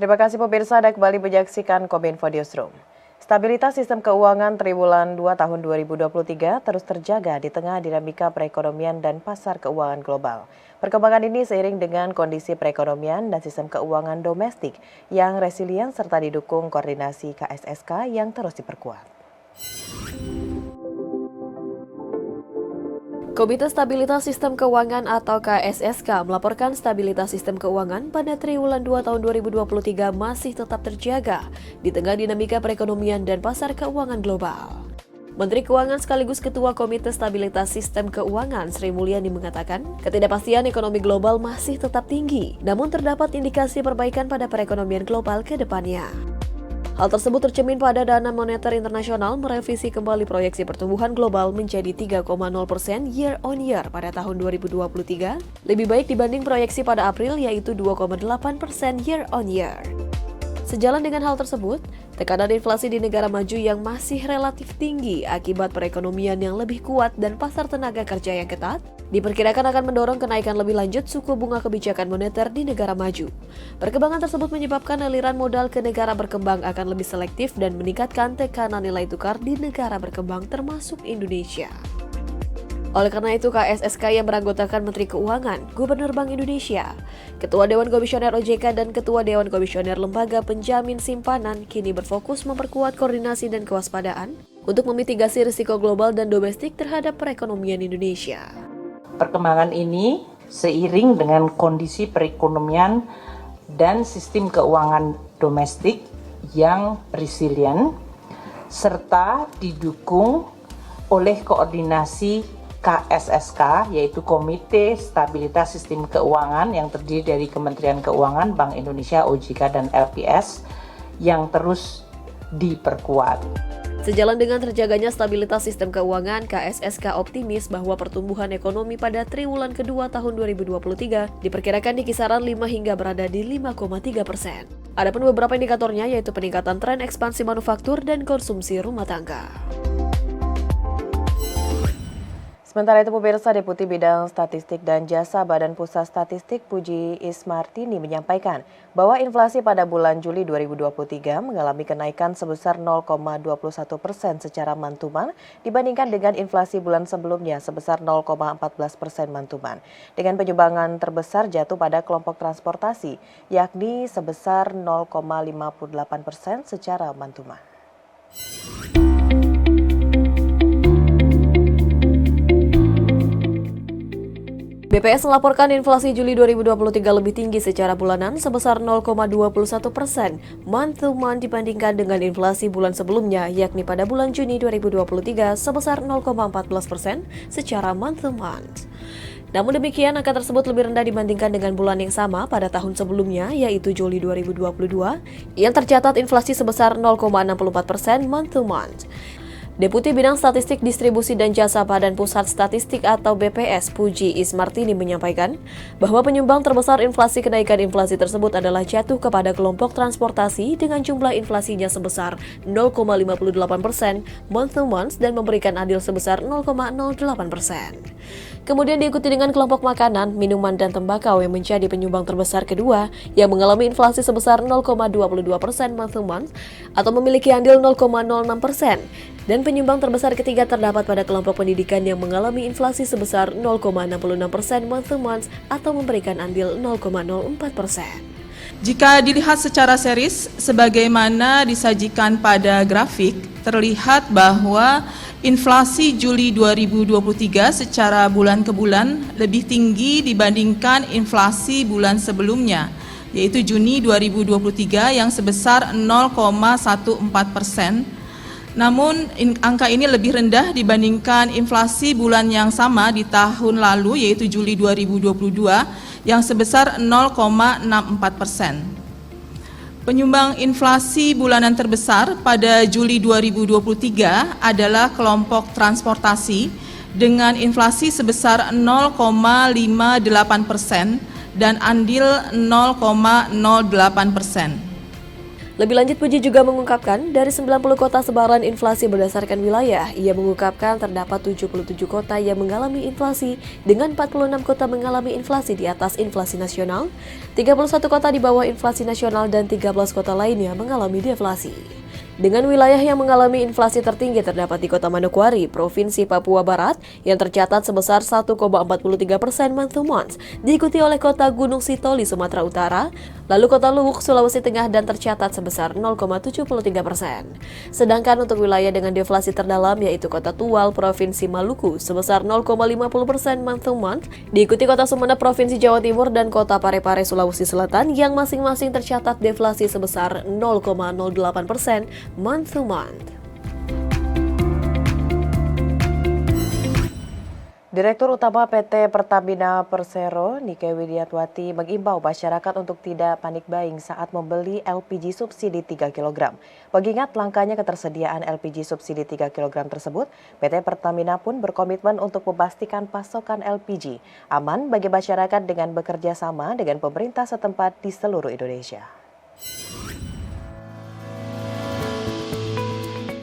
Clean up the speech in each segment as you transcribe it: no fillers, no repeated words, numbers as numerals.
Terima kasih pemirsa, Anda kembali menyaksikan Kominfo Newsroom. Stabilitas sistem keuangan triwulan 2 tahun 2023 terus terjaga di tengah dinamika perekonomian dan pasar keuangan global. Perkembangan ini seiring dengan kondisi perekonomian dan sistem keuangan domestik yang resilient serta didukung koordinasi KSSK yang terus diperkuat. Komite Stabilitas Sistem Keuangan atau KSSK melaporkan stabilitas sistem keuangan pada triwulan 2 tahun 2023 masih tetap terjaga di tengah dinamika perekonomian dan pasar keuangan global. Menteri Keuangan sekaligus Ketua Komite Stabilitas Sistem Keuangan Sri Mulyani mengatakan, ketidakpastian ekonomi global masih tetap tinggi, namun terdapat indikasi perbaikan pada perekonomian global ke depannya. Hal tersebut tercermin pada Dana Moneter Internasional merevisi kembali proyeksi pertumbuhan global menjadi 3,0% year on year pada tahun 2023, lebih baik dibanding proyeksi pada April yaitu 2,8% year on year. Sejalan dengan hal tersebut, tekanan inflasi di negara maju yang masih relatif tinggi akibat perekonomian yang lebih kuat dan pasar tenaga kerja yang ketat, diperkirakan akan mendorong kenaikan lebih lanjut suku bunga kebijakan moneter di negara maju. Perkembangan tersebut menyebabkan aliran modal ke negara berkembang akan lebih selektif dan meningkatkan tekanan nilai tukar di negara berkembang termasuk Indonesia. Oleh karena itu, KSSK yang beranggotakan Menteri Keuangan, Gubernur Bank Indonesia, Ketua Dewan Komisioner OJK dan Ketua Dewan Komisioner Lembaga Penjamin Simpanan kini berfokus memperkuat koordinasi dan kewaspadaan untuk memitigasi risiko global dan domestik terhadap perekonomian Indonesia. Perkembangan ini seiring dengan kondisi perekonomian dan sistem keuangan domestik yang resilient serta didukung oleh koordinasi KSSK yaitu Komite Stabilitas Sistem Keuangan yang terdiri dari Kementerian Keuangan, Bank Indonesia, OJK, dan LPS yang terus diperkuat. Sejalan dengan terjaganya stabilitas sistem keuangan, KSSK optimis bahwa pertumbuhan ekonomi pada triwulan kedua tahun 2023 diperkirakan di kisaran 5 hingga berada di 5,3%. Adapun beberapa indikatornya yaitu peningkatan tren ekspansi manufaktur dan konsumsi rumah tangga. Sementara itu, pemirsa, Deputi Bidang Statistik dan Jasa Badan Pusat Statistik Puji Ismartini menyampaikan bahwa inflasi pada bulan Juli 2023 mengalami kenaikan sebesar 0,21% secara month-to-month dibandingkan dengan inflasi bulan sebelumnya sebesar 0,14% month-to-month. Dengan penyumbangan terbesar jatuh pada kelompok transportasi, yakni sebesar 0,58% secara month-to-month. BPS melaporkan inflasi Juli 2023 lebih tinggi secara bulanan sebesar 0,21% month-to-month dibandingkan dengan inflasi bulan sebelumnya, yakni pada bulan Juni 2023 sebesar 0,14% secara month-to-month. Namun demikian, angka tersebut lebih rendah dibandingkan dengan bulan yang sama pada tahun sebelumnya, yaitu Juli 2022, yang tercatat inflasi sebesar 0,64% month-to-month. Deputi Bidang Statistik Distribusi dan Jasa Badan Pusat Statistik atau BPS Puji Ismartini menyampaikan bahwa penyumbang terbesar inflasi kenaikan inflasi tersebut adalah jatuh kepada kelompok transportasi dengan jumlah inflasinya sebesar 0,58% month-to-month dan memberikan andil sebesar 0,08%. Kemudian diikuti dengan kelompok makanan, minuman, dan tembakau yang menjadi penyumbang terbesar kedua yang mengalami inflasi sebesar 0,22% month-to-month atau memiliki andil 0,06%. Dan penyumbang terbesar ketiga terdapat pada kelompok pendidikan yang mengalami inflasi sebesar 0,66% month-to-month atau memberikan andil 0,04%. Jika dilihat secara series, sebagaimana disajikan pada grafik, terlihat bahwa inflasi Juli 2023 secara bulan ke bulan lebih tinggi dibandingkan inflasi bulan sebelumnya, yaitu Juni 2023 yang sebesar 0,14%. Namun angka ini lebih rendah dibandingkan inflasi bulan yang sama di tahun lalu yaitu Juli 2022 yang sebesar 0,64%. Penyumbang inflasi bulanan terbesar pada Juli 2023 adalah kelompok transportasi dengan inflasi sebesar 0,58% dan andil 0,08%. Lebih lanjut, Puji juga mengungkapkan dari 90 kota sebaran inflasi berdasarkan wilayah, ia mengungkapkan terdapat 77 kota yang mengalami inflasi dengan 46 kota mengalami inflasi di atas inflasi nasional, 31 kota di bawah inflasi nasional dan 13 kota lainnya mengalami deflasi. Dengan wilayah yang mengalami inflasi tertinggi terdapat di Kota Manokwari, Provinsi Papua Barat yang tercatat sebesar 1,43% month to month, diikuti oleh Kota Gunung Sitoli, Sumatera Utara, lalu Kota Luwuk, Sulawesi Tengah dan tercatat sebesar 0,73%. Sedangkan untuk wilayah dengan deflasi terdalam yaitu Kota Tual, Provinsi Maluku sebesar 0,50% month to month, diikuti Kota Sumeneb, Provinsi Jawa Timur dan Kota Parepare, Sulawesi Selatan yang masing-masing tercatat deflasi sebesar 0,08% month to month. Direktur Utama PT Pertamina Persero, Nike Widiatwati, mengimbau masyarakat untuk tidak panik buying saat membeli LPG subsidi 3 kg. Mengingat langkanya ketersediaan LPG subsidi 3 kg tersebut, PT Pertamina pun berkomitmen untuk memastikan pasokan LPG aman bagi masyarakat dengan bekerja sama dengan pemerintah setempat di seluruh Indonesia.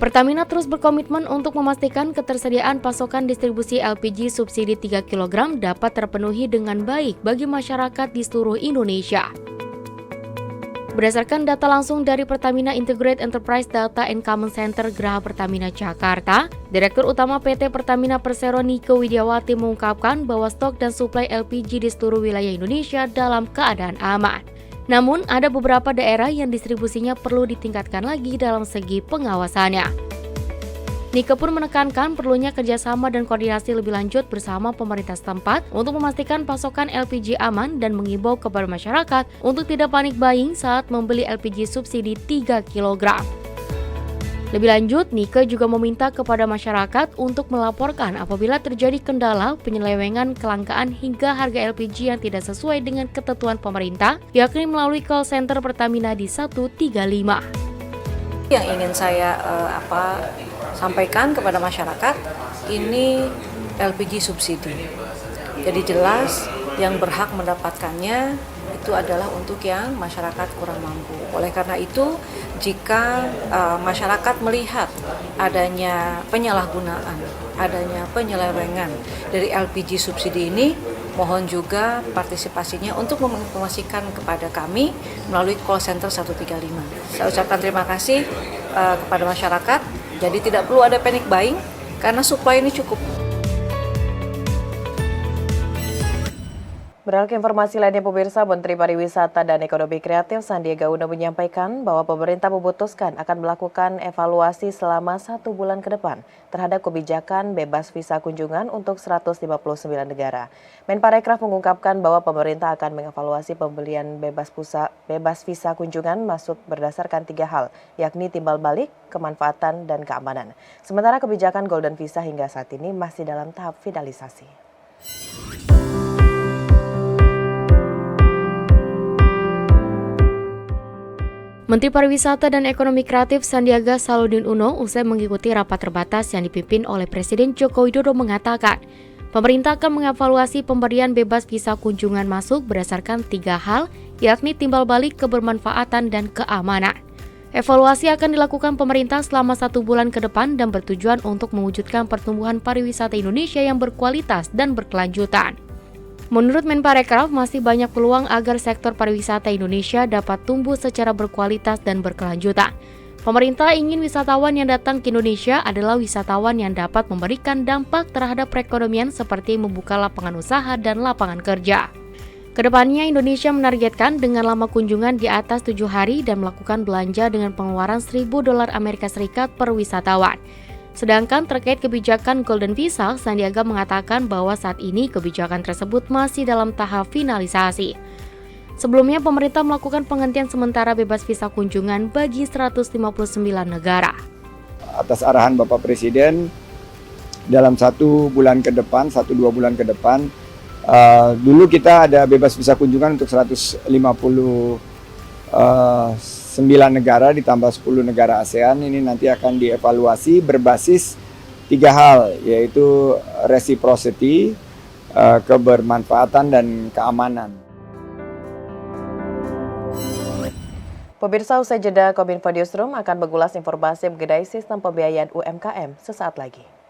Pertamina terus berkomitmen untuk memastikan ketersediaan pasokan distribusi LPG subsidi 3 kg dapat terpenuhi dengan baik bagi masyarakat di seluruh Indonesia. Berdasarkan data langsung dari Pertamina Integrated Enterprise Data and Command Center Geraha Pertamina Jakarta, Direktur Utama PT Pertamina Persero Nike Widiatwati mengungkapkan bahwa stok dan suplai LPG di seluruh wilayah Indonesia dalam keadaan aman. Namun, ada beberapa daerah yang distribusinya perlu ditingkatkan lagi dalam segi pengawasannya. Nike pun menekankan perlunya kerjasama dan koordinasi lebih lanjut bersama pemerintah setempat untuk memastikan pasokan LPG aman dan mengimbau kepada masyarakat untuk tidak panik buying saat membeli LPG subsidi 3 kg. Lebih lanjut, Nike juga meminta kepada masyarakat untuk melaporkan apabila terjadi kendala, penyelewengan, kelangkaan hingga harga LPG yang tidak sesuai dengan ketentuan pemerintah, yakni melalui call center Pertamina di 135. Yang ingin saya sampaikan kepada masyarakat, ini LPG subsidi. Jadi jelas yang berhak mendapatkannya itu adalah untuk yang masyarakat kurang mampu. Oleh karena itu, jika masyarakat melihat adanya penyalahgunaan, adanya penyelewengan dari LPG subsidi ini, mohon juga partisipasinya untuk menginformasikan kepada kami melalui call center 135. Saya ucapkan terima kasih kepada masyarakat, jadi tidak perlu ada panic buying karena supply ini cukup. Beralih ke informasi lainnya, pemirsa, Menteri Pariwisata dan Ekonomi Kreatif Sandiaga Uno menyampaikan bahwa pemerintah memutuskan akan melakukan evaluasi selama 1 bulan ke depan terhadap kebijakan bebas visa kunjungan untuk 159 negara. Menparekraf mengungkapkan bahwa pemerintah akan mengevaluasi pembelian bebas visa kunjungan masuk berdasarkan 3 hal, yakni timbal balik, kemanfaatan, dan keamanan. Sementara kebijakan Golden Visa hingga saat ini masih dalam tahap finalisasi. Menteri Pariwisata dan Ekonomi Kreatif Sandiaga Salahuddin Uno usai mengikuti rapat terbatas yang dipimpin oleh Presiden Joko Widodo mengatakan, pemerintah akan mengevaluasi pemberian bebas visa kunjungan masuk berdasarkan 3 hal, yakni timbal balik, kebermanfaatan, dan keamanan. Evaluasi akan dilakukan pemerintah selama 1 bulan ke depan dan bertujuan untuk mewujudkan pertumbuhan pariwisata Indonesia yang berkualitas dan berkelanjutan. Menurut Menparekraf, masih banyak peluang agar sektor pariwisata Indonesia dapat tumbuh secara berkualitas dan berkelanjutan. Pemerintah ingin wisatawan yang datang ke Indonesia adalah wisatawan yang dapat memberikan dampak terhadap perekonomian seperti membuka lapangan usaha dan lapangan kerja. Kedepannya, Indonesia menargetkan dengan lama kunjungan di atas 7 hari dan melakukan belanja dengan pengeluaran $1.000 Amerika Serikat per wisatawan. Sedangkan terkait kebijakan Golden Visa, Sandiaga mengatakan bahwa saat ini kebijakan tersebut masih dalam tahap finalisasi. Sebelumnya, pemerintah melakukan penghentian sementara bebas visa kunjungan bagi 159 negara. Atas arahan Bapak Presiden, dalam 1 bulan ke depan, 1-2 bulan ke depan, dulu kita ada bebas visa kunjungan untuk 159 negara ditambah 10 negara ASEAN. Ini nanti akan dievaluasi berbasis 3 hal, yaitu reciprocity, kebermanfaatan, dan keamanan. Pemirsa, usai jeda Kominfo Newsroom akan mengulas informasi mengenai sistem pembiayaan UMKM sesaat lagi.